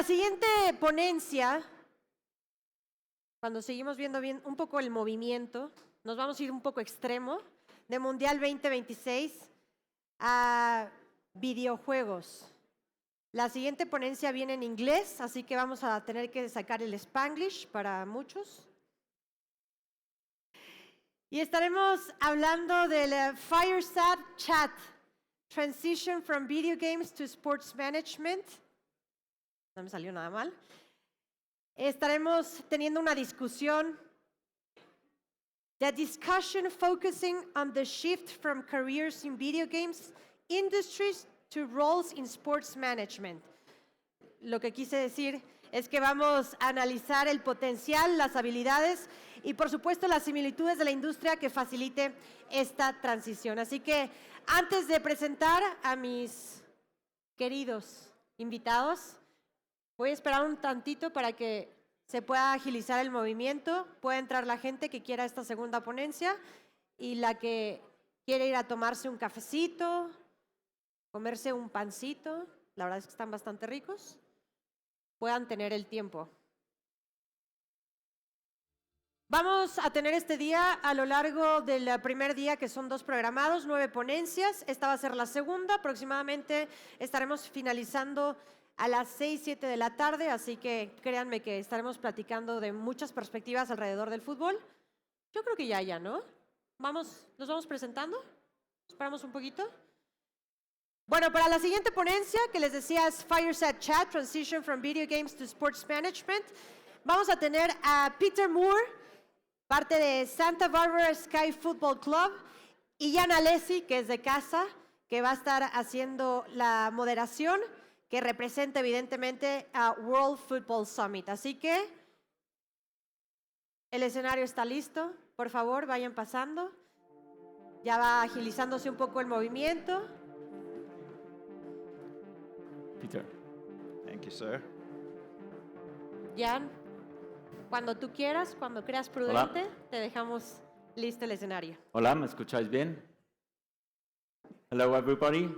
la siguiente ponencia, cuando seguimos viendo bien un poco el movimiento, nos vamos a ir un poco extremo, de Mundial 2026 a videojuegos. La siguiente ponencia viene en inglés, así que vamos a tener que sacar el Spanglish para muchos. Y estaremos hablando del Fireside Chat, Transition from Video Games to Sports Management. No me salió nada mal. Estaremos teniendo una discusión. The discussion focusing on the shift from careers in video games industries to roles in sports management. Lo que quise decir es que vamos a analizar el potencial, las habilidades y, por supuesto, las similitudes de la industria que facilite esta transición. Así que, antes de presentar a mis queridos invitados, voy a esperar un tantito para que se pueda agilizar el movimiento, pueda entrar la gente que quiera esta segunda ponencia y la que quiere ir a tomarse un cafecito, comerse un pancito, la verdad es que están bastante ricos, puedan tener el tiempo. Vamos a tener este día a lo largo del primer día, que son 2 programados, 9 ponencias. Esta va a ser la segunda, aproximadamente estaremos finalizando a las 6, 7 de la tarde, así que créanme que estaremos platicando de muchas perspectivas alrededor del fútbol. Yo creo que ya, ¿no? ¿Nos vamos presentando? ¿Esperamos un poquito? Bueno, para la siguiente ponencia, que les decía es Fireside Chat, Transition from Video Games to Sports Management, vamos a tener a Peter Moore, parte de Santa Barbara Sky Football Club, y Alessie, que es de casa, que va a estar haciendo la moderación, que representa evidentemente a World Football Summit. Así que el escenario está listo. Por favor, vayan pasando. Ya va agilizándose un poco el movimiento. Peter. Thank you, sir. Jan, cuando tú quieras, cuando creas prudente, te dejamos listo el escenario. Hola, ¿me escucháis bien? Hello, everybody.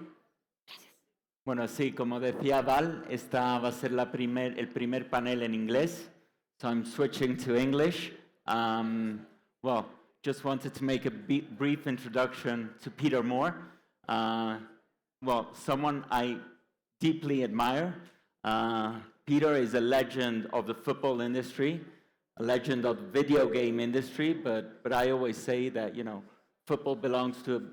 Bueno, sí, como decía Val, esta va a ser el primer panel en inglés. So I'm switching to English. Well, just wanted to make a brief introduction to Peter Moore. Well, someone I deeply admire. Peter is a legend of the football industry, a legend of the video game industry, but I always say that, football belongs to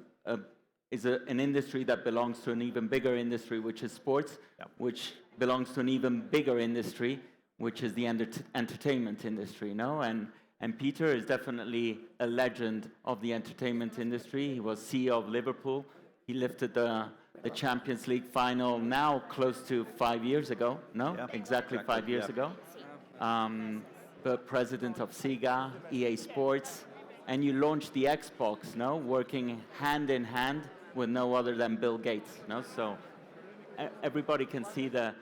an industry that belongs to an even bigger industry, which is sports, which belongs to an even bigger industry, which is the entertainment industry, And Peter is definitely a legend of the entertainment industry. He was CEO of Liverpool. He lifted the Champions League final now close to 5 years ago, no? Yeah, exactly 5 years ago. The president of Sega, EA Sports, and you launched the Xbox, working hand in hand with no other than Bill Gates, So everybody can see the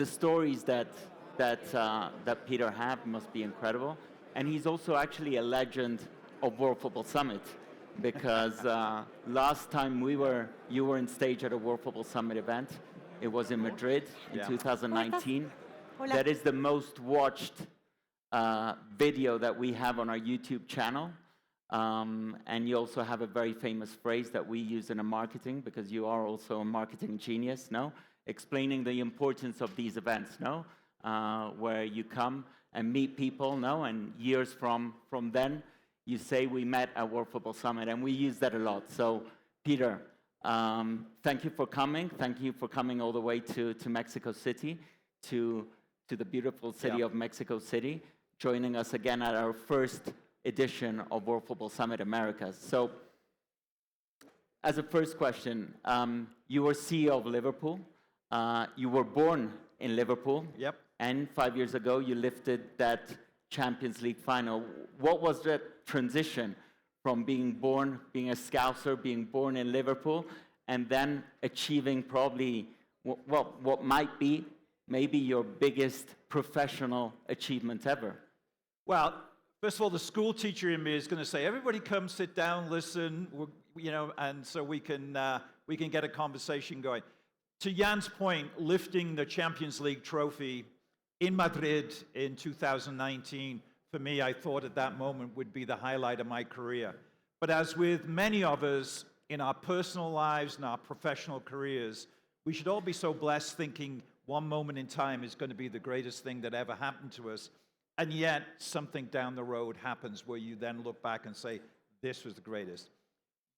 stories that Peter had must be incredible, and he's also actually a legend of World Football Summit, because last time you were on stage at a World Football Summit event. It was in Madrid in 2019. Hola. That is the most watched video that we have on our YouTube channel. And you also have a very famous phrase that we use in our marketing, because you are also a marketing genius, explaining the importance of these events, where you come and meet people, and years from then, you say we met at World Football Summit, and we use that a lot. So, Peter, thank you for coming. Thank you for coming all the way to Mexico City, to the beautiful city of Mexico City, joining us again at our first edition of World Football Summit Americas. So, as a first question, you were CEO of Liverpool. You were born in Liverpool. Yep. And 5 years ago, you lifted that Champions League final. What was that transition from being a Scouser, being born in Liverpool, and then achieving probably what might be maybe your biggest professional achievement ever? Well, first of all, the school teacher in me is going to say, everybody come sit down, listen, and so we can get a conversation going. To Jan's point, lifting the Champions League trophy in Madrid in 2019, for me, I thought at that moment would be the highlight of my career. But as with many of us in our personal lives and our professional careers, we should all be so blessed thinking one moment in time is going to be the greatest thing that ever happened to us. And yet, something down the road happens where you then look back and say, this was the greatest.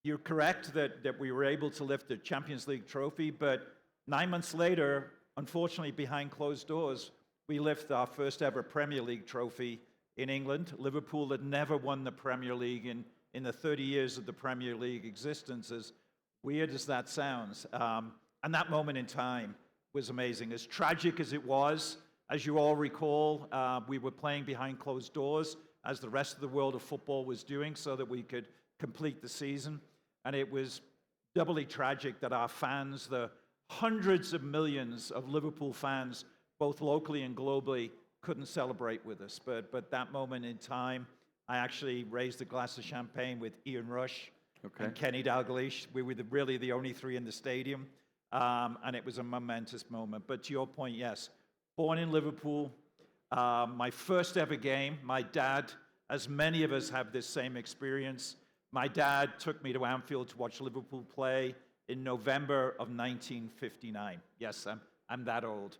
You're correct that we were able to lift the Champions League trophy, but 9 months later, unfortunately, behind closed doors, we lift our first ever Premier League trophy in England. Liverpool had never won the Premier League in the 30 years of the Premier League existence, as weird as that sounds. And that moment in time was amazing. As tragic as it was, as you all recall, we were playing behind closed doors, as the rest of the world of football was doing, so that we could complete the season. And it was doubly tragic that our fans, the hundreds of millions of Liverpool fans, both locally and globally, couldn't celebrate with us. But that moment in time, I actually raised a glass of champagne with Ian Rush and Kenny Dalglish. We were really the only three in the stadium, and it was a momentous moment. But to your point, yes, born in Liverpool, my first ever game, my dad, as many of us have this same experience, my dad took me to Anfield to watch Liverpool play in November of 1959. Yes, I'm that old.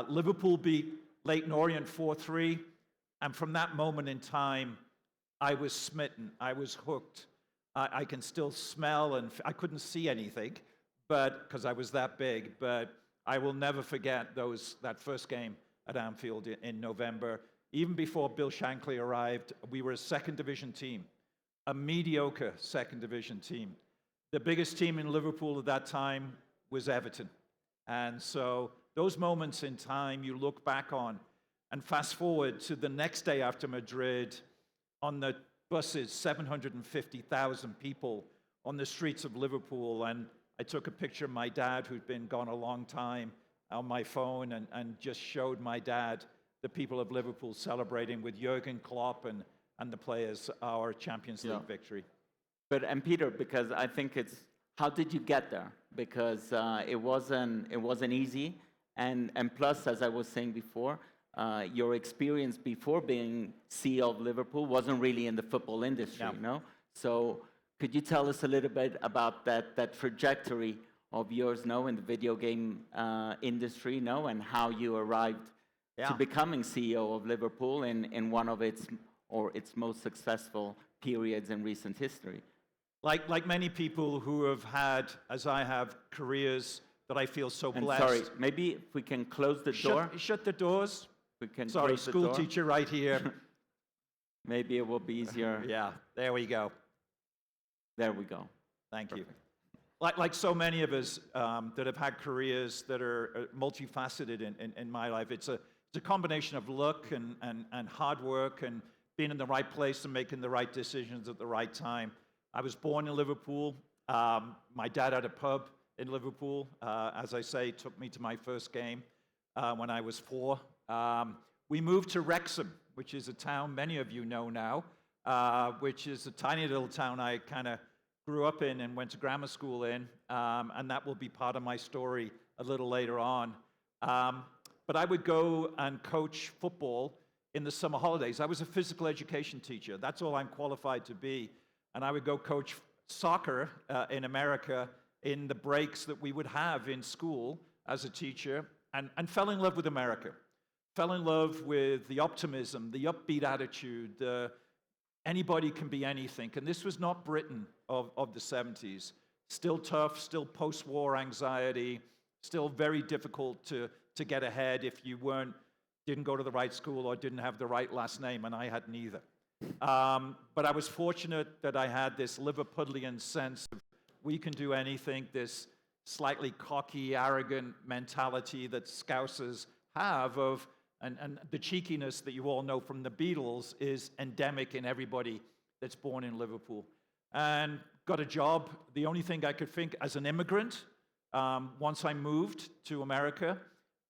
Liverpool beat Leyton Orient 4-3, and from that moment in time, I was smitten. I was hooked. I can still smell, and I couldn't see anything, but because I was that big. But I will never forget that first game at Anfield in November. Even before Bill Shankly arrived, we were a second division team, a mediocre second division team. The biggest team in Liverpool at that time was Everton. And so those moments in time you look back on, and fast forward to the next day after Madrid, on the buses, 750,000 people on the streets of Liverpool. And I took a picture of my dad, who'd been gone a long time, on my phone, and just showed my dad the people of Liverpool celebrating with Jurgen Klopp and the players our Champions League victory. And Peter, because I think it's, how did you get there? Because it wasn't easy, and plus, as I was saying before, your experience before being CEO of Liverpool wasn't really in the football industry, Yeah. you know? So could you tell us a little bit about that trajectory of yours, no, in the video game industry, no, and how you arrived to becoming CEO of Liverpool in one of its most successful periods in recent history? Like many people who have had, as I have, careers that I feel so And blessed. sorry, maybe if we can close the door. Shut the doors. We can Sorry, close the school door. teacher right here. Maybe it will be easier. Yeah, there we go. There we go. Thank you. Like so many of us that have had careers that are multifaceted in my life, it's a combination of luck and hard work and being in the right place and making the right decisions at the right time. I was born in Liverpool. My dad had a pub in Liverpool. As I say, took me to my first game when I was 4. We moved to Wrexham, which is a town many of you know now, which is a tiny little town I kind of grew up in and went to grammar school in, and that will be part of my story a little later on. But I would go and coach football in the summer holidays. I was a physical education teacher. That's all I'm qualified to be. And I would go coach soccer in America in the breaks that we would have in school as a teacher, and fell in love with America. Fell in love with the optimism, the upbeat attitude, anybody can be anything. And this was not Britain of the 70s. Still tough, still post-war anxiety, still very difficult to get ahead if you didn't go to the right school or didn't have the right last name, and I had neither. But I was fortunate that I had this Liverpudlian sense of we can do anything, this slightly cocky, arrogant mentality that Scousers have of, and the cheekiness that you all know from the Beatles is endemic in everybody that's born in Liverpool. And got a job, the only thing I could think as an immigrant, once I moved to America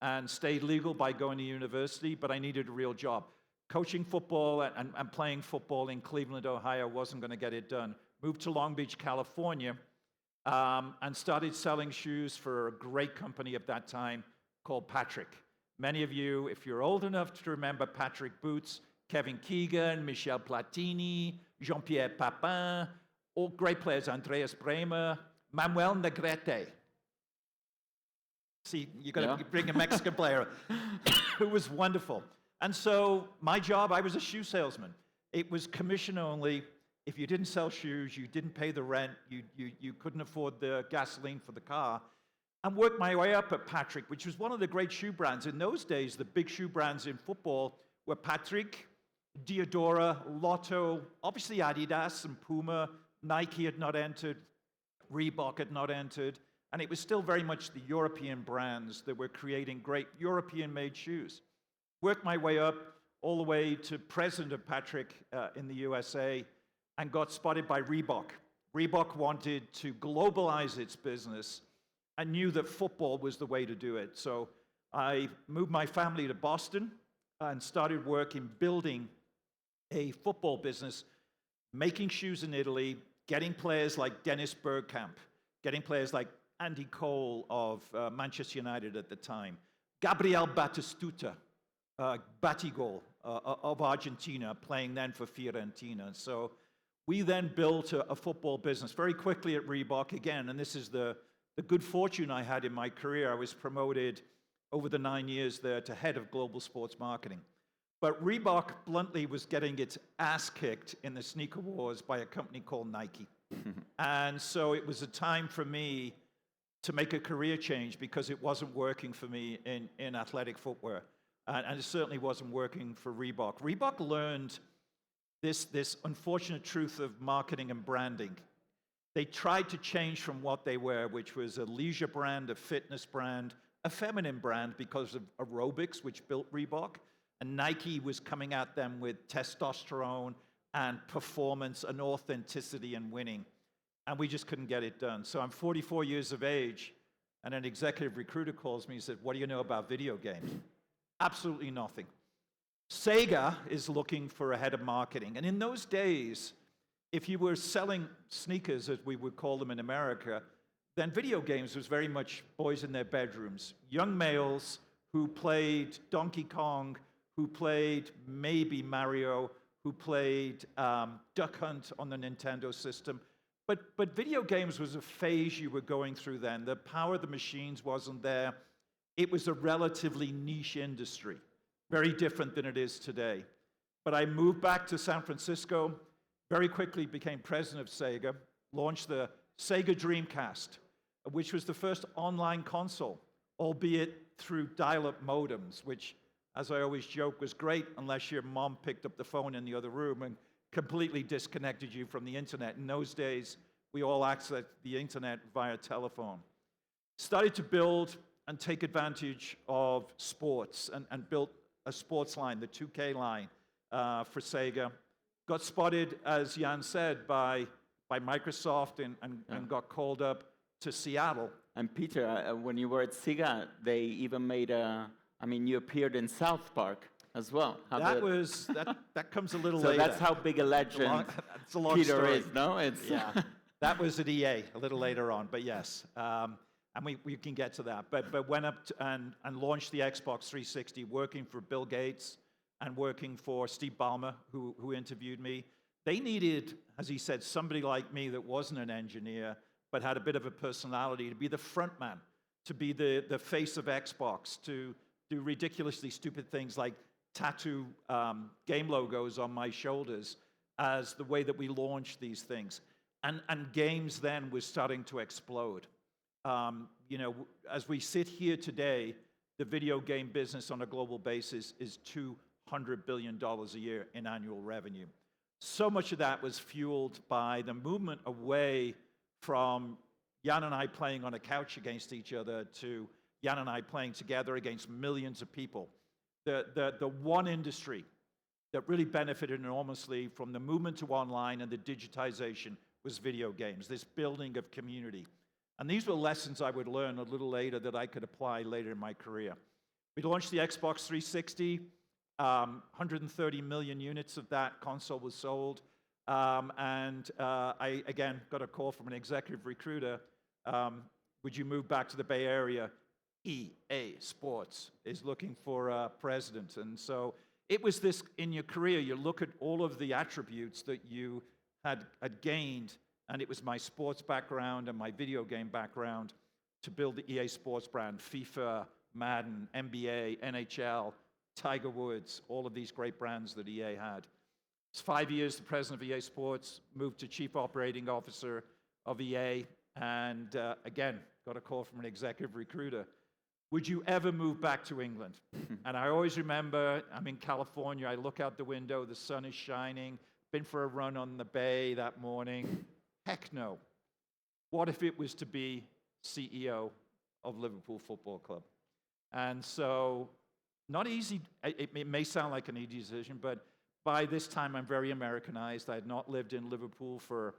and stayed legal by going to university, but I needed a real job. Coaching football and playing football in Cleveland, Ohio wasn't going to get it done. Moved to Long Beach, California, and started selling shoes for a great company at that time called Patrick. Many of you, if you're old enough to remember Patrick Boots, Kevin Keegan, Michel Platini, Jean-Pierre Papin, all great players, Andreas Bremer, Manuel Negrete. See, you're going to bring a Mexican player who was wonderful. And so my job, I was a shoe salesman. It was commission only. If you didn't sell shoes, you didn't pay the rent, you couldn't afford the gasoline for the car. And worked my way up at Patrick, which was one of the great shoe brands. In those days, the big shoe brands in football were Patrick, Diadora, Lotto, obviously Adidas and Puma. Nike had not entered, Reebok had not entered, and it was still very much the European brands that were creating great European-made shoes. Worked my way up all the way to president of Patrick in the USA and got spotted by Reebok. Reebok wanted to globalize its business and knew that football was the way to do it. So I moved my family to Boston and started working building a football business, making shoes in Italy, getting players like Dennis Bergkamp, getting players like Andy Cole of Manchester United at the time, Gabriel Batistuta, Batigol of Argentina, playing then for Fiorentina. So we then built a football business very quickly at Reebok again, and this is the good fortune I had in my career. I was promoted over the 9 years there to head of global sports marketing. But Reebok bluntly was getting its ass kicked in the sneaker wars by a company called Nike. And so it was a time for me to make a career change because it wasn't working for me in athletic footwear. And it certainly wasn't working for Reebok. Reebok learned this unfortunate truth of marketing and branding. They tried to change from what they were, which was a leisure brand, a fitness brand, a feminine brand because of aerobics, which built Reebok. And Nike was coming at them with testosterone and performance and authenticity and winning. And we just couldn't get it done. So I'm 44 years of age, and an executive recruiter calls me and said, "What do you know about video games?" Absolutely nothing. Sega is looking for a head of marketing. And in those days, if you were selling sneakers, as we would call them in America, then video games was very much boys in their bedrooms. Young males who played Donkey Kong, who played maybe Mario, who played Duck Hunt on the Nintendo system. But video games was a phase you were going through then. The power of the machines wasn't there. It was a relatively niche industry, very different than it is today. But I moved back to San Francisco, very quickly became president of Sega, launched the Sega Dreamcast, which was the first online console, albeit through dial-up modems, which, as I always joke, was great unless your mom picked up the phone in the other room and completely disconnected you from the internet. In those days, we all accessed the internet via telephone. Started to build and take advantage of sports and built a sports line, the 2K line for Sega. Got spotted, as Jan said, by Microsoft and got called up to Seattle. And Peter, when you were at Sega, they even made you appeared in South Park as well. That comes a little so later. that's how big a legend it's a long Peter story. is, no? Yeah, that was at EA a little later on, but yes. And we can get to that. But went up and launched the Xbox 360, working for Bill Gates and working for Steve Ballmer, who interviewed me. They needed, as he said, somebody like me that wasn't an engineer, but had a bit of a personality to be the front man, to be the face of Xbox, to do ridiculously stupid things like tattoo game logos on my shoulders as the way that we launched these things. And games then was starting to explode. As we sit here today, the video game business on a global basis is $200 billion a year in annual revenue. So much of that was fueled by the movement away from Jan and I playing on a couch against each other to Jan and I playing together against millions of people. The one industry that really benefited enormously from the movement to online and the digitization was video games, this building of community. And these were lessons I would learn a little later that I could apply later in my career. We launched the Xbox 360. 130 million units of that console was sold. I, again, got a call from an executive recruiter. Would you move back to the Bay Area? EA Sports is looking for a president. And so it was this, in your career, you look at all of the attributes that you had gained, and it was my sports background and my video game background to build the EA Sports brand, FIFA, Madden, NBA, NHL, Tiger Woods, all of these great brands that EA had. It's 5 years the president of EA Sports, moved to chief operating officer of EA, and again, got a call from an executive recruiter. Would you ever move back to England? And I always remember, I'm in California, I look out the window, the sun is shining, been for a run on the bay that morning. Heck no. What if it was to be CEO of Liverpool Football Club? And so, not easy, it may sound like an easy decision, but by this time I'm very Americanized. I had not lived in Liverpool for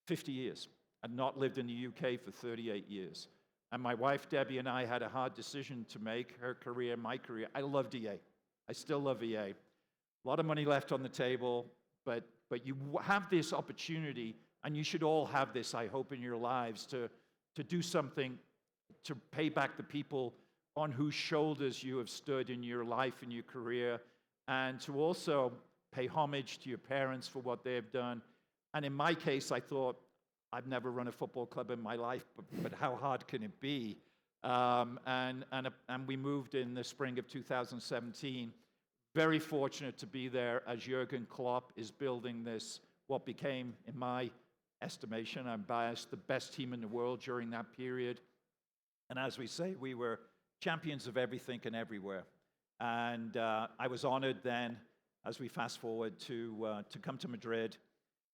50 years. I'd not lived in the UK for 38 years. And my wife, Debbie, and I had a hard decision to make, her career, my career. I loved EA. I still love EA. A lot of money left on the table, but you have this opportunity, and you should all have this, I hope, in your lives to do something to pay back the people on whose shoulders you have stood in your life and your career, and to also pay homage to your parents for what they have done. And in my case, I thought, I've never run a football club in my life, but how hard can it be? And we moved in the spring of 2017. Very fortunate to be there as Jurgen Klopp is building this, what became, in my estimation, I'm biased, the best team in the world during that period. And as we say, we were champions of everything and everywhere. And I was honored then, as we fast forward, to come to Madrid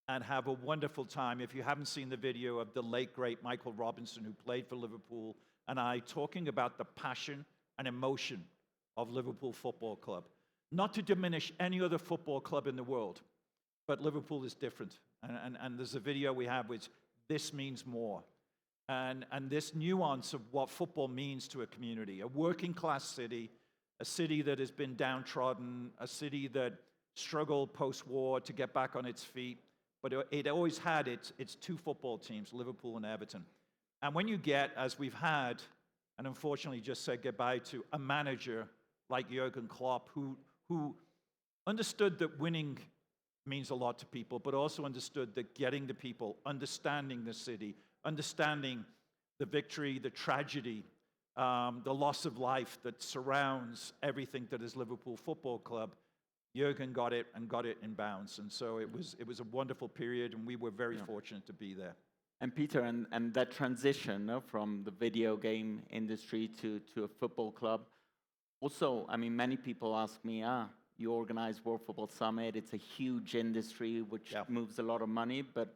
and have a wonderful time. If you haven't seen the video of the late, great Michael Robinson, who played for Liverpool, and I talking about the passion and emotion of Liverpool Football Club. Not to diminish any other football club in the world, but Liverpool is different. And there's a video we have which, this means more. And this nuance of what football means to a community, a working class city, a city that has been downtrodden, a city that struggled post-war to get back on its feet, but it always had its two football teams, Liverpool and Everton. And when you get, as we've had, and unfortunately just said goodbye to, a manager like Jurgen Klopp, who understood that winning means a lot to people, but also understood that getting the people, understanding the city, understanding the victory, the tragedy, the loss of life that surrounds everything that is Liverpool Football Club, Jurgen got it and got it in bounds. And so it was a wonderful period, and we were very fortunate to be there. And Peter, and that transition, no, from the video game industry to a football club. Also, I mean, many people ask me, you organize World Football Summit, it's a huge industry which moves a lot of money, but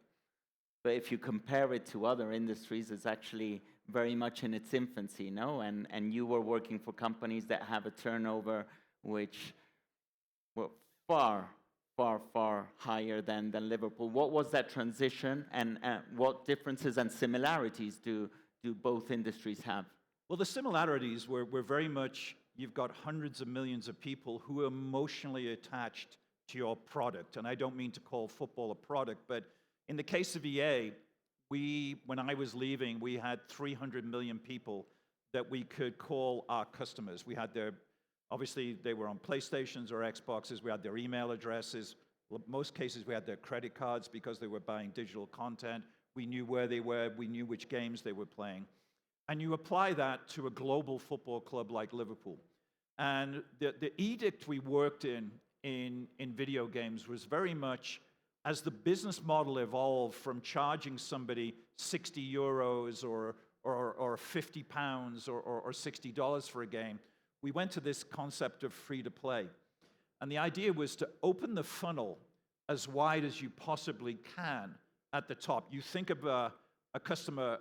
if you compare it to other industries, it's actually very much in its infancy, no? And you were working for companies that have a turnover which were far higher than Liverpool. What was that transition, and what differences and similarities do both industries have? Well, the similarities were very much, you've got hundreds of millions of people who are emotionally attached to your product. And I don't mean to call football a product, but in the case of EA, when I was leaving, we had 300 million people that we could call our customers. We had obviously, they were on PlayStations or Xboxes. We had their email addresses. In most cases, we had their credit cards because they were buying digital content. We knew where they were. We knew which games they were playing. And you apply that to a global football club like Liverpool. And the edict we worked in video games was very much, as the business model evolved from charging somebody 60 euros or 50 pounds or $60 for a game, we went to this concept of free to play. And the idea was to open the funnel as wide as you possibly can at the top. You think of a customer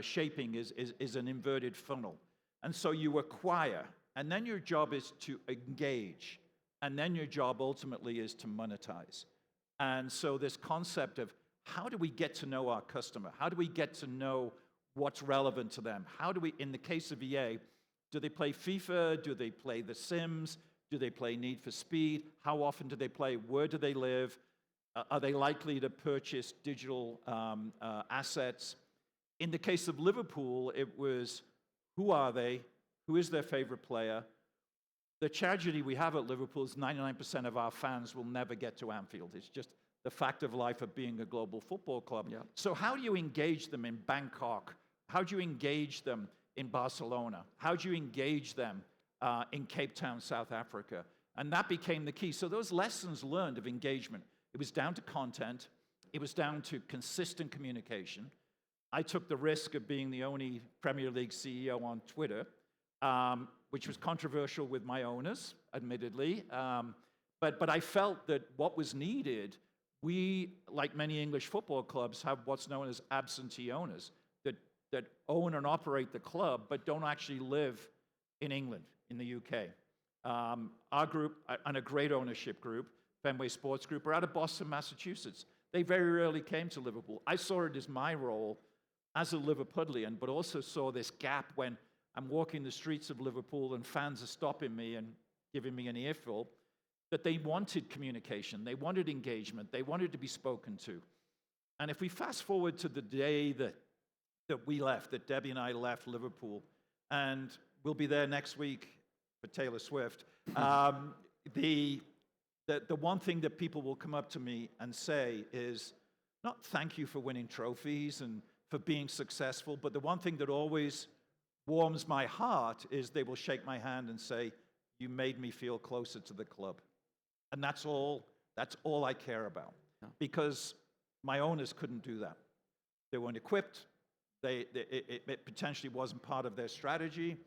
shaping is an inverted funnel. And so you acquire, and then your job is to engage, and then your job ultimately is to monetize. And so this concept of how do we get to know our customer? How do we get to know what's relevant to them? How do we, in the case of EA, do they play FIFA? Do they play The Sims? Do they play Need for Speed? How often do they play? Where do they live? Are they likely to purchase digital assets? In the case of Liverpool, it was Who are they? Who is their favorite player? The tragedy we have at Liverpool is 99% of our fans will never get to Anfield. It's just the fact of life of being a global football club. Yeah. So how do you engage them in Bangkok? How do you engage them in Barcelona? How do you engage them in Cape Town, South Africa? And that became the key. So those lessons learned of engagement, it was down to content. It was down to consistent communication. I took the risk of being the only Premier League CEO on Twitter, which was controversial with my owners, admittedly. But I felt that what was needed, we, like many English football clubs, have what's known as absentee owners that own and operate the club, but don't actually live in England, in the UK. Our group, and a great ownership group, Fenway Sports Group, are out of Boston, Massachusetts. They very rarely came to Liverpool. I saw it as my role as a Liverpudlian, but also saw this gap when I'm walking the streets of Liverpool and fans are stopping me and giving me an earful, that they wanted communication, they wanted engagement, they wanted to be spoken to. And if we fast forward to the day that we left, that Debbie and I left Liverpool, and we'll be there next week for Taylor Swift, the one thing that people will come up to me and say is, not thank you for winning trophies and for being successful, but the one thing that always warms my heart is they will shake my hand and say, you made me feel closer to the club. And that's all I care about. Yeah. Because my owners couldn't do that. They weren't equipped. It potentially wasn't part of their strategy,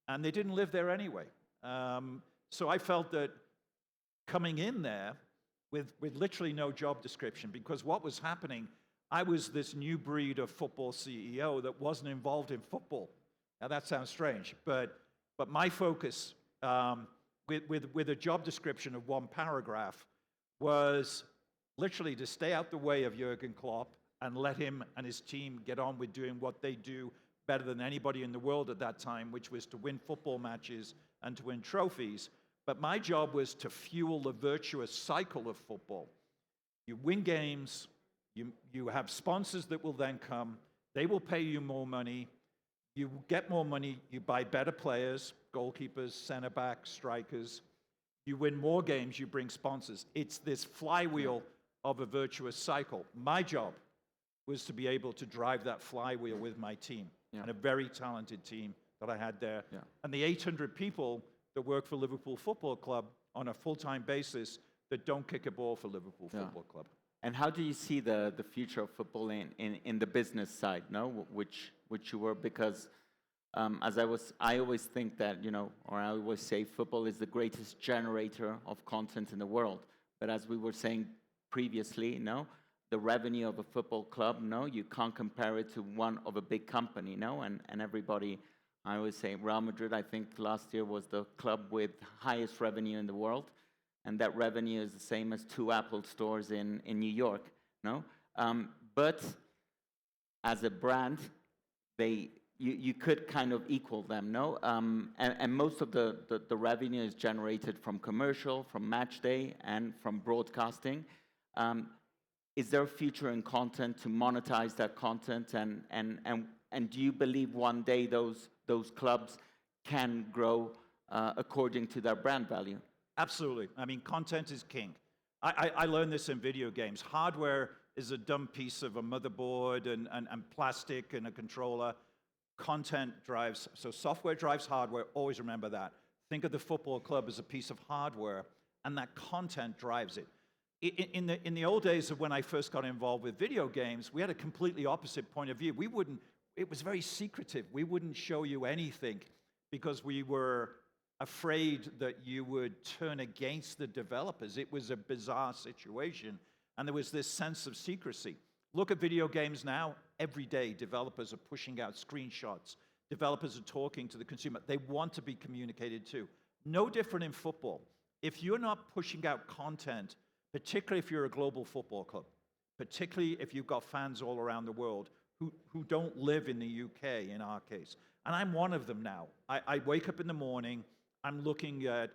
and they didn't live there anyway. So I felt that coming in there with literally no job description, because what was happening, I was this new breed of football CEO that wasn't involved in football. Now that sounds strange, but my focus with a job description of one paragraph was literally to stay out the way of Jurgen Klopp and let him and his team get on with doing what they do better than anybody in the world at that time, which was to win football matches and to win trophies. But my job was to fuel the virtuous cycle of football. You win games, you have sponsors that will then come, they will pay you more money, you get more money, you buy better players, goalkeepers, center backs, strikers, you win more games, you bring sponsors. It's this flywheel of a virtuous cycle. My job was to be able to drive that flywheel with my team, and a very talented team that I had there. Yeah. And the 800 people that work for Liverpool Football Club on a full-time basis that don't kick a ball for Liverpool Football Club. And how do you see the future of football in the business side, no? Which you were, because I always think that, or I always say football is the greatest generator of content in the world. But as we were saying previously, the revenue of a football club, you can't compare it to one of a big company, and everybody, I always say Real Madrid, I think last year was the club with highest revenue in the world, and that revenue is the same as 2 Apple stores in New York, but as a brand, you could kind of equal them, and most of the revenue is generated from commercial, from match day, and from broadcasting. Is there a future in content to monetize that content, and do you believe one day those clubs can grow according to their brand value? Absolutely. I mean, content is king. I learned this in video games. Hardware is a dumb piece of a motherboard and plastic and a controller. Content drives, so software drives hardware. Always remember that. Think of the football club as a piece of hardware, and that content drives it. In the old days of when I first got involved with video games, we had a completely opposite point of view. It was very secretive. We wouldn't show you anything because we were afraid that you would turn against the developers. It was a bizarre situation, and there was this sense of secrecy. Look at video games now. Every day, developers are pushing out screenshots. Developers are talking to the consumer. They want to be communicated to. No different in football. If you're not pushing out content, particularly if you're a global football club, particularly if you've got fans all around the world who don't live in the UK, in our case. And I'm one of them now. I wake up in the morning, I'm looking at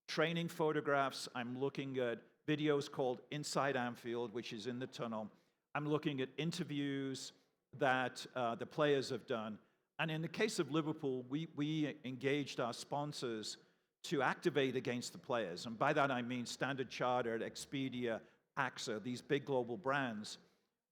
training photographs, I'm looking at videos called Inside Anfield, which is in the tunnel. I'm looking at interviews that the players have done. And in the case of Liverpool, we engaged our sponsors to activate against the players. And by that I mean Standard Chartered, Expedia, AXA, these big global brands.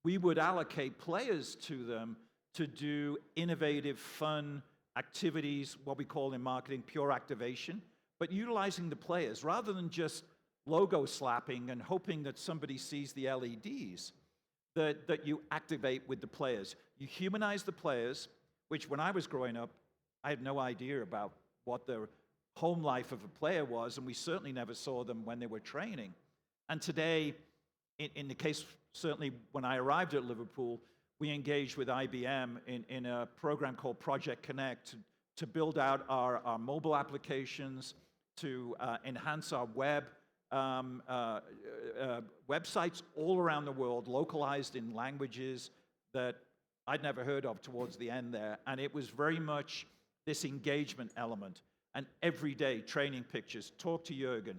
We would allocate players to them to do innovative, fun activities, what we call in marketing pure activation, but utilizing the players rather than just logo slapping and hoping that somebody sees the LEDs, that you activate with the players. You humanize the players, which when I was growing up, I had no idea about what the home life of a player was, and we certainly never saw them when they were training. And today, in the case, certainly when I arrived at Liverpool, we engaged with IBM in a program called Project Connect to build out our mobile applications, to enhance our websites all around the world, localized in languages that I'd never heard of towards the end there. And it was very much this engagement element. And every day, training pictures, talk to Jurgen,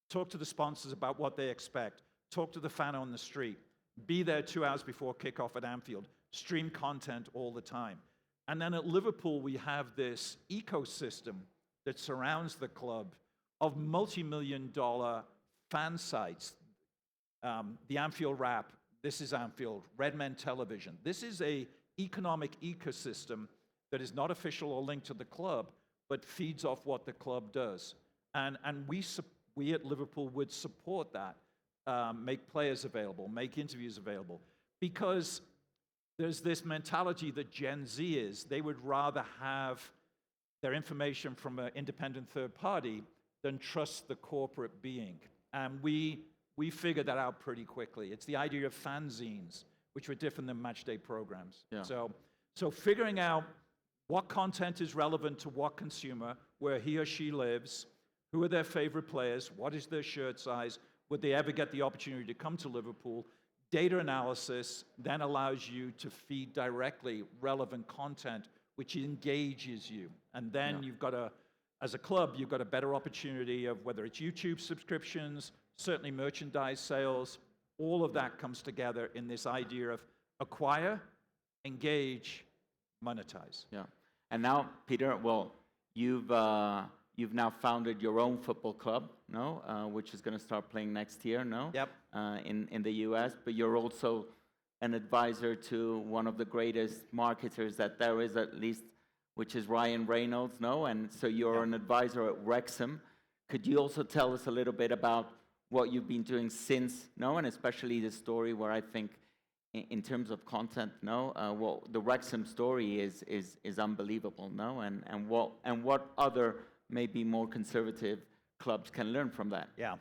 talk to the sponsors about what they expect, talk to the fan on the street, be there 2 hours before kickoff at Anfield, stream content all the time. And then at Liverpool, we have this ecosystem that surrounds the club of multi-million-dollar fan sites. The Anfield Wrap, this is Anfield, Red Men Television. This is an economic ecosystem that is not official or linked to the club, but feeds off what the club does. And we at Liverpool would support that, make players available, make interviews available, because there's this mentality that Gen Z is, they would rather have their information from an independent third party than trust the corporate being. And we figured that out pretty quickly. It's the idea of fanzines, which were different than match day programs. Yeah. So figuring out what content is relevant to what consumer, where he or she lives, who are their favorite players, what is their shirt size, would they ever get the opportunity to come to Liverpool? Data analysis then allows you to feed directly relevant content, which engages you. And then you've got as a club, you've got a better opportunity of whether it's YouTube subscriptions, certainly merchandise sales, all of that comes together in this idea of acquire, engage, monetize. Yeah. And now, Peter, well, you've now founded your own football club, no? Which is going to start playing next year, no? Yep. In the US, but you're also an advisor to one of the greatest marketers that there is, at least, which is Ryan Reynolds, no? And so you're an advisor at Wrexham. Could you also tell us a little bit about what you've been doing since, no? And especially the story where I think, in terms of content, no? What the Wrexham story is unbelievable, no? And what other maybe more conservative clubs can learn from that? Yeah.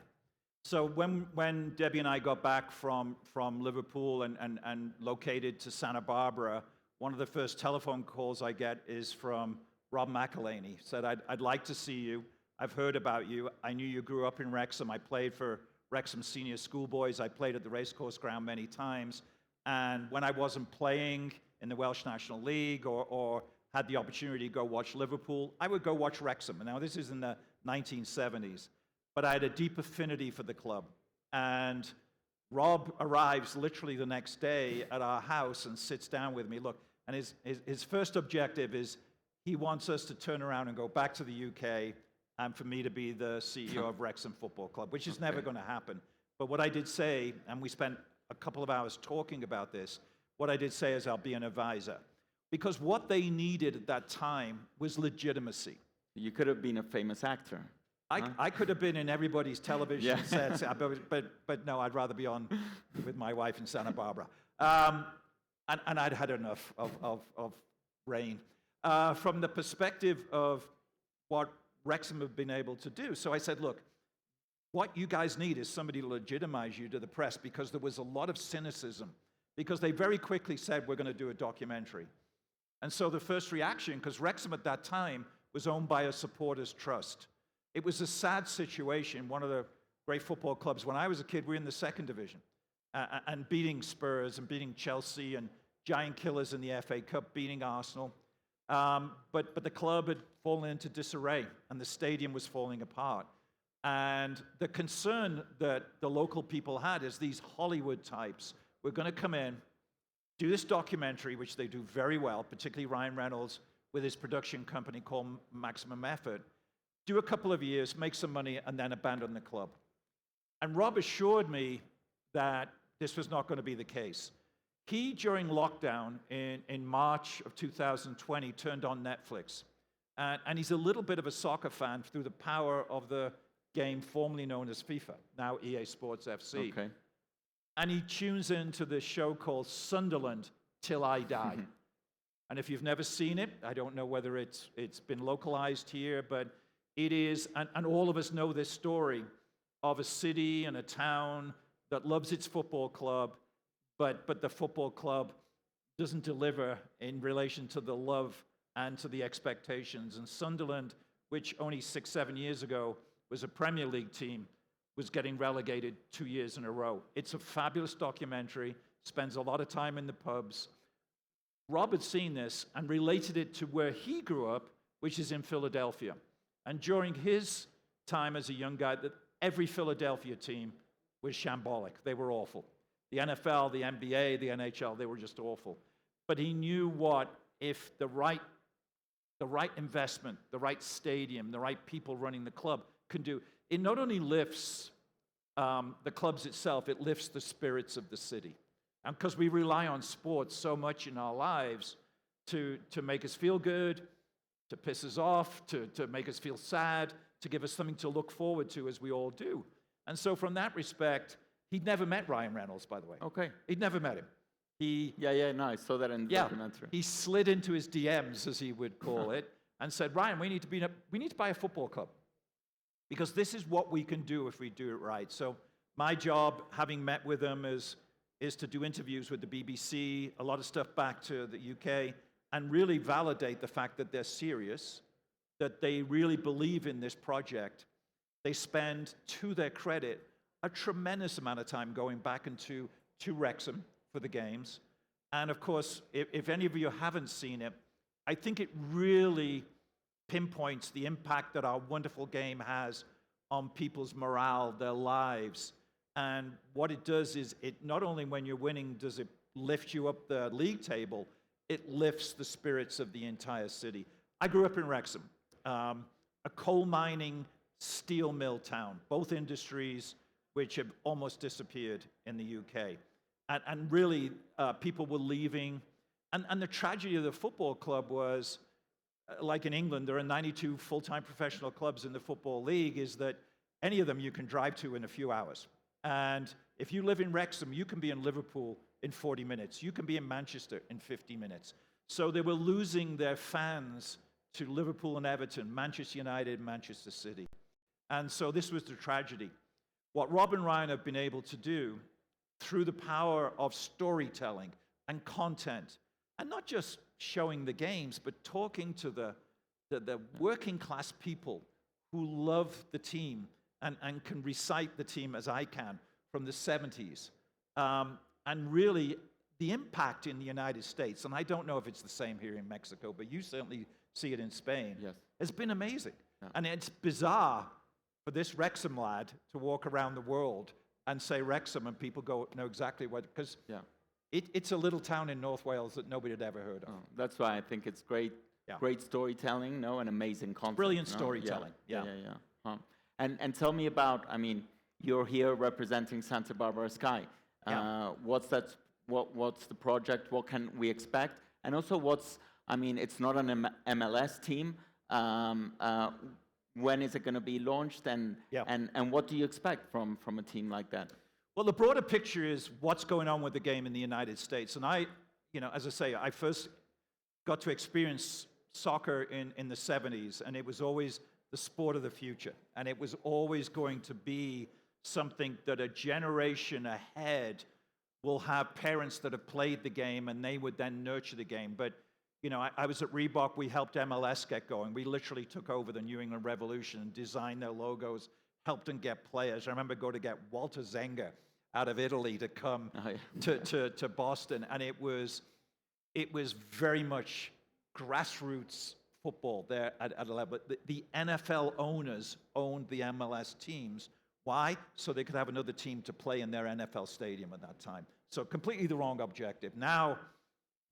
So when Debbie and I got back from Liverpool and located to Santa Barbara, one of the first telephone calls I get is from Rob McElhaney. Said, I'd like to see you. I've heard about you. I knew you grew up in Wrexham. I played for Wrexham senior schoolboys. I played at the racecourse ground many times. And when I wasn't playing in the Welsh National League or had the opportunity to go watch Liverpool, I would go watch Wrexham. And now this is in the 1970s. But I had a deep affinity for the club. And Rob arrives literally the next day at our house and sits down with me. Look, and his first objective is he wants us to turn around and go back to the UK and for me to be the CEO of Wrexham Football Club, which is never going to happen. But what I did say, and we spent a couple of hours talking about this, what I did say is I'll be an advisor. Because what they needed at that time was legitimacy. You could have been a famous actor. I could have been in everybody's television sets, but no, I'd rather be on with my wife in Santa Barbara. And I'd had enough of rain. From the perspective of what Wrexham have been able to do. So I said, look, what you guys need is somebody to legitimize you to the press, because there was a lot of cynicism, because they very quickly said, we're going to do a documentary. And so the first reaction, because Wrexham at that time was owned by a supporters trust. It was a sad situation. One of the great football clubs, when I was a kid, we were in the second division, and beating Spurs and beating Chelsea and giant killers in the FA Cup, beating Arsenal. But the club had fallen into disarray, and the stadium was falling apart. And the concern that the local people had is these Hollywood types were going to come in, do this documentary, which they do very well, particularly Ryan Reynolds, with his production company called Maximum Effort, do a couple of years, make some money, and then abandon the club. And Rob assured me that this was not going to be the case. He, during lockdown in March of 2020, turned on Netflix. And he's a little bit of a soccer fan through the power of the game formerly known as FIFA, now EA Sports FC. Okay. And he tunes into this show called Sunderland Till I Die. And if you've never seen it, I don't know whether it's been localized here, but it is, and all of us know this story of a city and a town that loves its football club, but the football club doesn't deliver in relation to the love and to the expectations. And Sunderland, which only 6-7 years ago was a Premier League team, was getting relegated 2 years in a row. It's a fabulous documentary, spends a lot of time in the pubs. Rob had seen this and related it to where he grew up, which is in Philadelphia. And during his time as a young guy, that every Philadelphia team was shambolic. They were awful. The NFL, the NBA, the NHL, they were just awful. But he knew what if the right investment, the right stadium, the right people running the club can do. It not only lifts the clubs itself, it lifts the spirits of the city. And because we rely on sports so much in our lives to make us feel good, to piss us off, to make us feel sad, to give us something to look forward to, as we all do. And so from that respect, he'd never met Ryan Reynolds, by the way. Okay. He'd never met him. No, I saw that in the documentary. He slid into his DMs, as he would call it, and said, Ryan, we need to buy a football club, because this is what we can do if we do it right. So my job, having met with him, is to do interviews with the BBC, a lot of stuff back to the UK, and really validate the fact that they're serious, that they really believe in this project. They spend, to their credit, a tremendous amount of time going back into Wrexham for the games. And of course, if any of you haven't seen it, I think it really pinpoints the impact that our wonderful game has on people's morale, their lives. And what it does is, it not only when you're winning does it lift you up the league table, it lifts the spirits of the entire city. I grew up in Wrexham, a coal mining steel mill town, both industries which have almost disappeared in the UK. And really, people were leaving. And the tragedy of the football club was, like in England, there are 92 full-time professional clubs in the Football League, is that any of them you can drive to in a few hours. And if you live in Wrexham, you can be in Liverpool in 40 minutes. You can be in Manchester in 50 minutes. So they were losing their fans to Liverpool and Everton, Manchester United, Manchester City. And so this was the tragedy. What Rob and Ryan have been able to do through the power of storytelling and content, and not just showing the games, but talking to the working class people who love the team and can recite the team as I can from the 70s. And really, the impact in the United States, and I don't know if it's the same here in Mexico, but you certainly see it in Spain, Yes. has been amazing. Yeah. And it's bizarre for this Wrexham lad to walk around the world and say Wrexham, and people know exactly what, because it's a little town in North Wales that nobody had ever heard of. Oh, that's why I think it's great, great storytelling, no, and amazing content. Brilliant no? storytelling. Yeah. Huh. And tell me about, I mean, you're here representing Santa Barbara Sky. What's the project? What can we expect? And also, it's not an MLS team. When is it going to be launched? And what do you expect from a team like that? Well, the broader picture is what's going on with the game in the United States. And as I say, I first got to experience soccer in the 70s, and it was always the sport of the future. And it was always going to be something that a generation ahead will have parents that have played the game, and they would then nurture the game. But, I was at Reebok. We helped MLS get going. We literally took over the New England Revolution and designed their logos, helped them get players. I remember going to get Walter Zenga out of Italy to come to Boston. And it was very much grassroots football there at a level. The NFL owners owned the MLS teams. Why? So they could have another team to play in their NFL stadium at that time. So completely the wrong objective. Now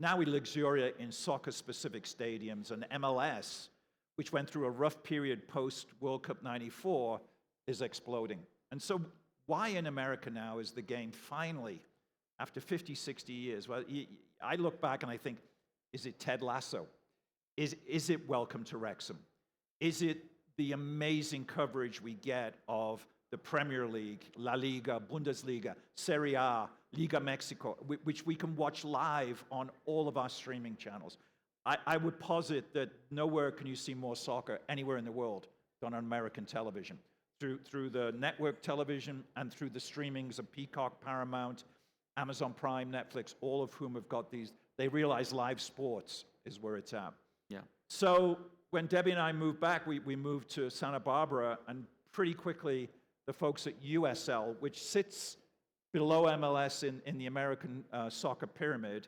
Now we luxuriate in soccer-specific stadiums, and MLS, which went through a rough period post-World Cup '94, is exploding. And so why in America now is the game finally, after 50, 60 years? Well, I look back and I think, is it Ted Lasso? Is it Welcome to Wrexham? Is it the amazing coverage we get of the Premier League, La Liga, Bundesliga, Serie A, Liga Mexico, which we can watch live on all of our streaming channels? I would posit that nowhere can you see more soccer anywhere in the world than on American television. Through the network television and through the streamings of Peacock, Paramount, Amazon Prime, Netflix, all of whom have got these, they realize live sports is where it's at. Yeah. So when Debbie and I moved back, we moved to Santa Barbara, and pretty quickly the folks at USL, which sits below MLS in the American soccer pyramid,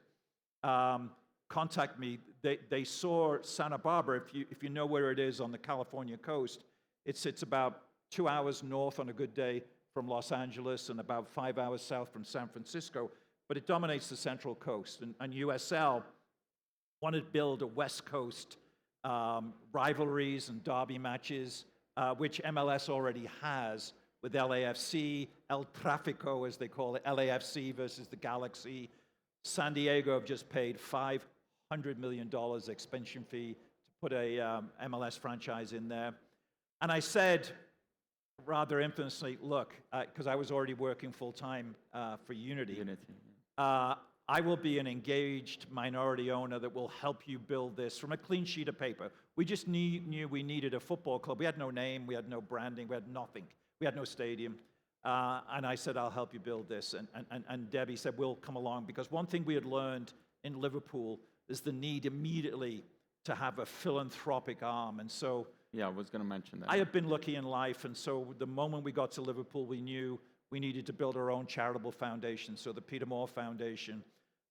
contact me. They saw Santa Barbara. If you know where it is on the California coast, it sits about 2 hours north on a good day from Los Angeles and about 5 hours south from San Francisco, but it dominates the Central Coast. And USL wanted to build a West Coast rivalries and derby matches, which MLS already has with LAFC, El Tráfico, as they call it, LAFC versus the Galaxy. San Diego have just paid $500 million expansion fee to put a MLS franchise in there. And I said, rather infamously, look, because I was already working full-time for Unity, I will be an engaged minority owner that will help you build this from a clean sheet of paper. We just knew we needed a football club. We had no name, we had no branding, we had nothing. We had no stadium. And I said, I'll help you build this. And Debbie said, we'll come along. Because one thing we had learned in Liverpool is the need immediately to have a philanthropic arm. And so Yeah, I was going to mention that. I have been lucky in life, and so the moment we got to Liverpool, we knew we needed to build our own charitable foundation. So the Peter Moore Foundation,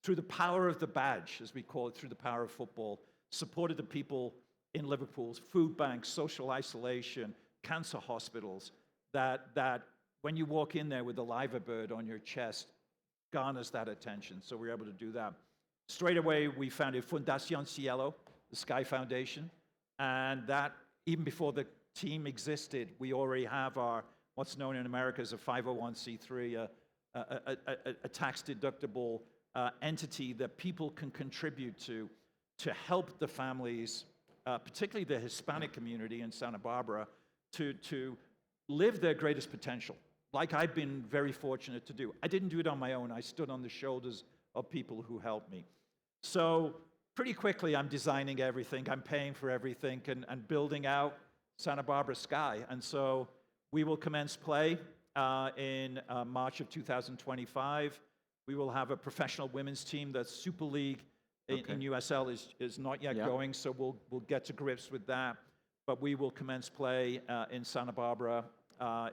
through the power of the badge, as we call it, through the power of football, supported the people in Liverpool's food banks, social isolation, cancer hospitals, that when you walk in there with the liver bird on your chest, garners that attention. So we were able to do that. Straight away, we founded Fundación Cielo, the Sky Foundation, and that, even before the team existed, we already have our, what's known in America as a 501c3, a tax-deductible entity that people can contribute to help the families, particularly the Hispanic community in Santa Barbara, to live their greatest potential, like I've been very fortunate to do. I didn't do it on my own. I stood on the shoulders of people who helped me. So pretty quickly, I'm designing everything, I'm paying for everything, and building out Santa Barbara Sky. And so we will commence play in March of 2025. We will have a professional women's team. The Super League in USL is not yet going, so we'll get to grips with that. But we will commence play in Santa Barbara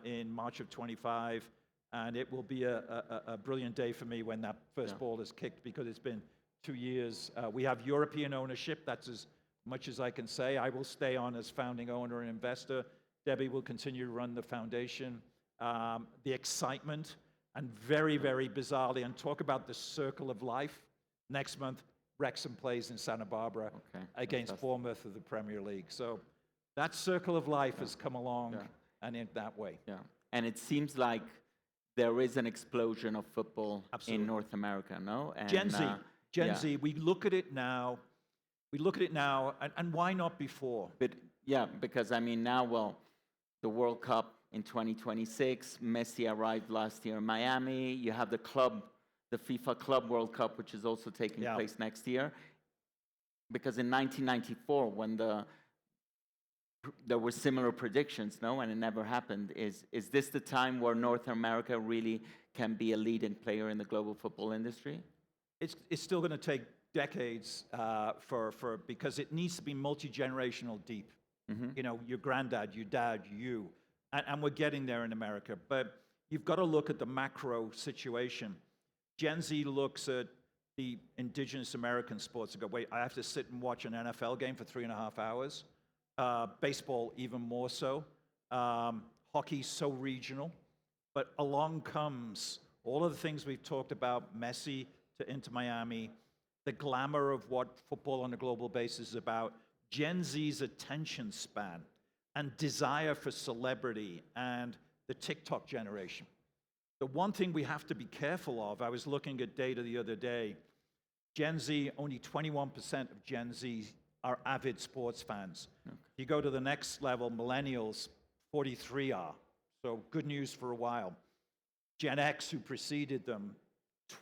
in March of 25, and it will be a brilliant day for me when that first ball is kicked, because it's been 2 years. We have European ownership. That's as much as I can say. I will stay on as founding owner and investor. Debbie will continue to run the foundation. The excitement, and very, very bizarrely, and talk about the circle of life. Next month, Wrexham plays in Santa Barbara against Bournemouth of the Premier League. So that circle of life has come along, and in that way. Yeah, and it seems like there is an explosion of football Absolutely. in North America, no? And, Gen Z, we look at it now, and why not before? But yeah, because I mean now, well, the World Cup in 2026, Messi arrived last year in Miami. You have the FIFA Club World Cup, which is also taking place next year. Because in 1994, when there were similar predictions, no, and it never happened. Is this the time where North America really can be a leading player in the global football industry? It's still going to take decades because it needs to be multi-generational deep. Mm-hmm. You know, your granddad, your dad, you. And we're getting there in America. But you've got to look at the macro situation. Gen Z looks at the indigenous American sports and go, wait, I have to sit and watch an NFL game for 3.5 hours? Baseball even more so. Hockey so regional. But along comes all of the things we've talked about, Messi to Inter Miami, the glamour of what football on a global basis is about, Gen Z's attention span and desire for celebrity, and the TikTok generation. The one thing we have to be careful of, I was looking at data the other day, Gen Z, only 21% of Gen Z are avid sports fans. Okay. If you go to the next level, millennials, 43 are. So good news for a while. Gen X, who preceded them,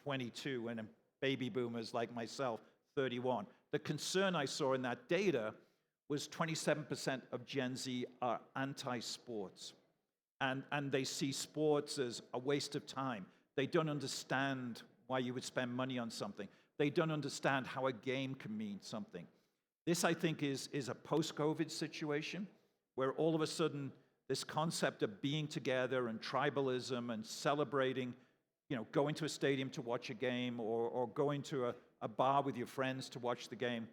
22, and baby boomers like myself, 31. The concern I saw in that data was 27% of Gen Z are anti-sports. And they see sports as a waste of time. They don't understand why you would spend money on something. They don't understand how a game can mean something. This, I think, is a post-COVID situation where all of a sudden this concept of being together and tribalism and celebrating, going to a stadium to watch a game or going to a bar with your friends to watch the game,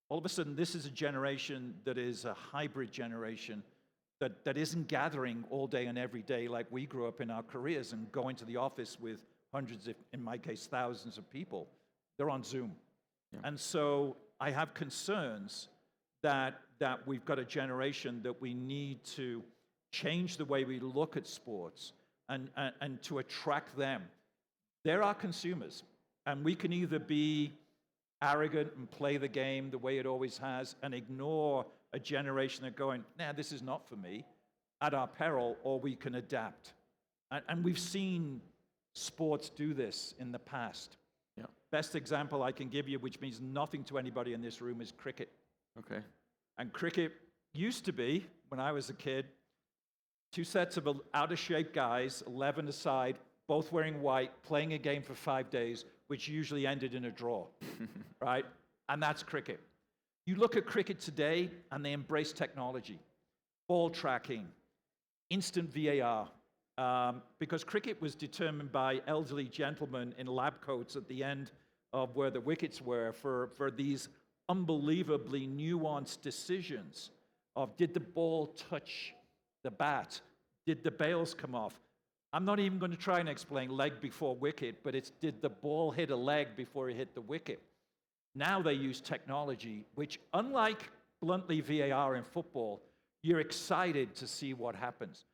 all of a sudden this is a generation that is a hybrid generation that isn't gathering all day and every day like we grew up in our careers and going to the office with hundreds, if in my case, thousands of people. They're on Zoom. Yeah. And so I have concerns that we've got a generation that we need to change the way we look at sports and to attract them. They're our consumers, and we can either be arrogant and play the game the way it always has and ignore a generation that are going, nah, this is not for me, at our peril, or we can adapt. And we've seen sports do this in the past. Yeah. Best example I can give you, which means nothing to anybody in this room, is cricket. Okay. And cricket used to be, when I was a kid, two sets of out-of-shape guys, 11 aside, both wearing white, playing a game for 5 days, which usually ended in a draw, right? And that's cricket. You look at cricket today, and they embrace technology, ball tracking, instant VAR, because cricket was determined by elderly gentlemen in lab coats at the end of where the wickets were for these unbelievably nuanced decisions of, did the ball touch the bat? Did the bails come off? I'm not even going to try and explain leg before wicket, but it's, did the ball hit a leg before it hit the wicket? Now they use technology, which, unlike bluntly VAR in football, you're excited to see what happens.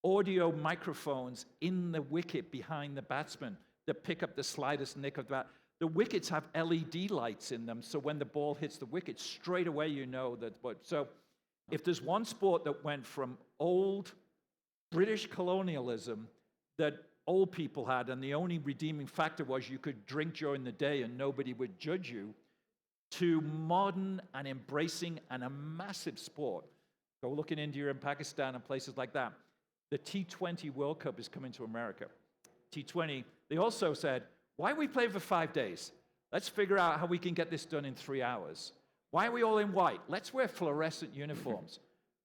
Audio microphones in the wicket behind the batsman that pick up the slightest nick of the bat. The wickets have LED lights in them, so when the ball hits the wicket, straight away you know that. So if there's one sport that went from old British colonialism that old people had, and the only redeeming factor was you could drink during the day and nobody would judge you, to modern and embracing and a massive sport. Go look in India and Pakistan and places like that. The T20 World Cup is coming to America. T20, they also said, why are we playing for 5 days? Let's figure out how we can get this done in 3 hours. Why are we all in white? Let's wear fluorescent uniforms.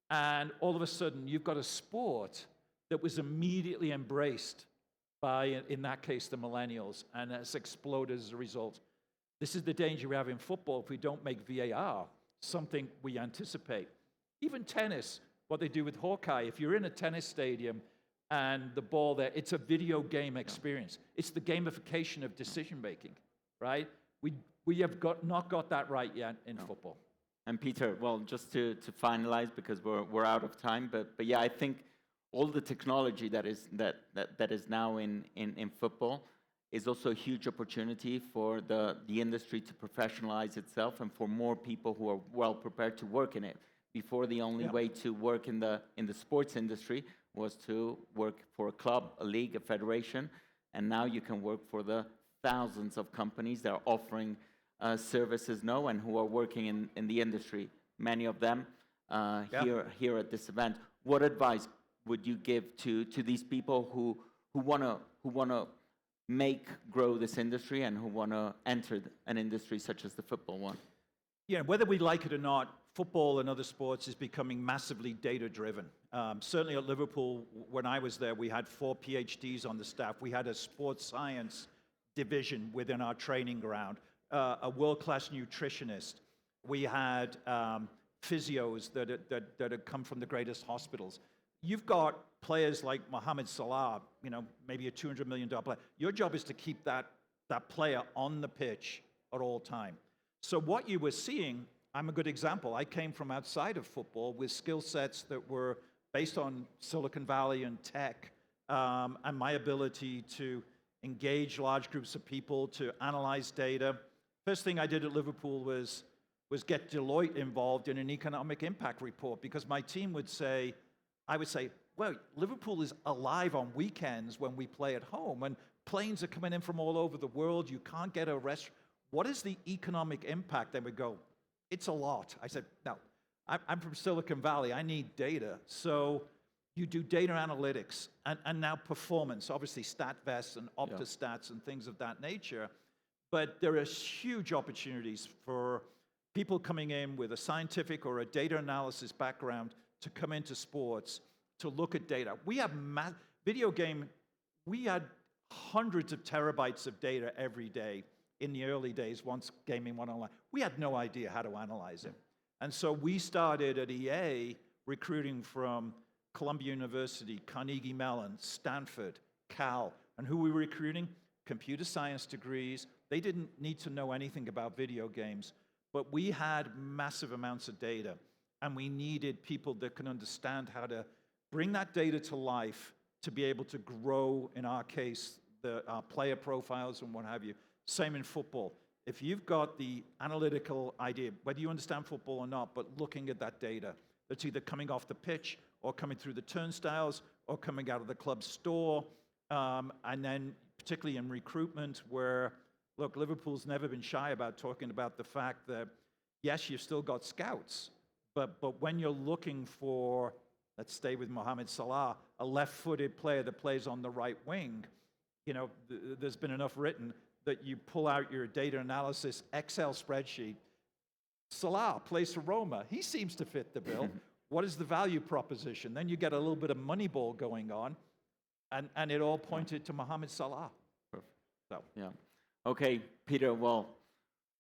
And all of a sudden, you've got a sport that was immediately embraced by, in that case, the millennials, and has exploded as a result. This is the danger we have in football if we don't make VAR something we anticipate. Even tennis, what they do with Hawkeye, if you're in a tennis stadium and the ball there, it's a video game experience. It's the gamification of decision-making, right? We have not got that right yet in football. And Peter, well, just to finalize, because we're out of time, but yeah, I think all the technology that is now in football is also a huge opportunity for the industry to professionalize itself and for more people who are well prepared to work in it. Before, the only way to work in the sports industry was to work for a club, a league, a federation, and now you can work for the thousands of companies that are offering services now and who are working in the industry. Many of them here at this event. What advice would you give to these people who wanna grow this industry and who wanna enter an industry such as the football one? Yeah, whether we like it or not, football and other sports is becoming massively data-driven. Certainly at Liverpool, when I was there, we had 4 PhDs on the staff. We had a sports science division within our training ground, a world-class nutritionist. We had physios that had come from the greatest hospitals. You've got players like Mohamed Salah, maybe a $200 million player. Your job is to keep that player on the pitch at all time. So what you were seeing, I'm a good example. I came from outside of football with skill sets that were based on Silicon Valley and tech, and my ability to engage large groups of people, to analyze data. First thing I did at Liverpool was get Deloitte involved in an economic impact report, because my team would say, I would say, well, Liverpool is alive on weekends when we play at home, and planes are coming in from all over the world. You can't get a restaurant. What is the economic impact? They would go, it's a lot. I said, no, I'm from Silicon Valley. I need data. So you do data analytics and now performance, obviously StatVest and OptaStats and things of that nature. But there are huge opportunities for people coming in with a scientific or a data analysis background to come into sports, to look at data. We have we had hundreds of terabytes of data every day in the early days once gaming went online. We had no idea how to analyze it. And so we started at EA recruiting from Columbia University, Carnegie Mellon, Stanford, Cal. And who we were recruiting? Computer science degrees. They didn't need to know anything about video games, but we had massive amounts of data, and we needed people that can understand how to bring that data to life to be able to grow, in our case, our player profiles and what have you. Same in football. If you've got the analytical idea, whether you understand football or not, but looking at that data, that's either coming off the pitch or coming through the turnstiles or coming out of the club store, and then particularly in recruitment where, look, Liverpool's never been shy about talking about the fact that, yes, you've still got scouts, but when you're looking for, let's stay with Mohamed Salah, a left-footed player that plays on the right wing, you know, there's been enough written that you pull out your data analysis Excel spreadsheet. Salah plays for Roma. He seems to fit the bill. What is the value proposition? Then you get a little bit of Moneyball going on, and it all pointed to Mohamed Salah. So. Yeah. Okay, Peter, well,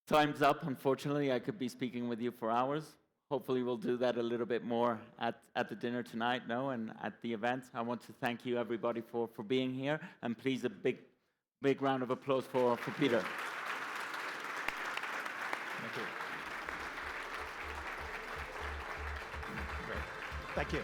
time's up. Unfortunately, I could be speaking with you for hours. Hopefully, we'll do that a little bit more at the dinner tonight, and at the event. I want to thank you, everybody, for being here. And please, a big round of applause for Peter. Thank you. Great. Thank you.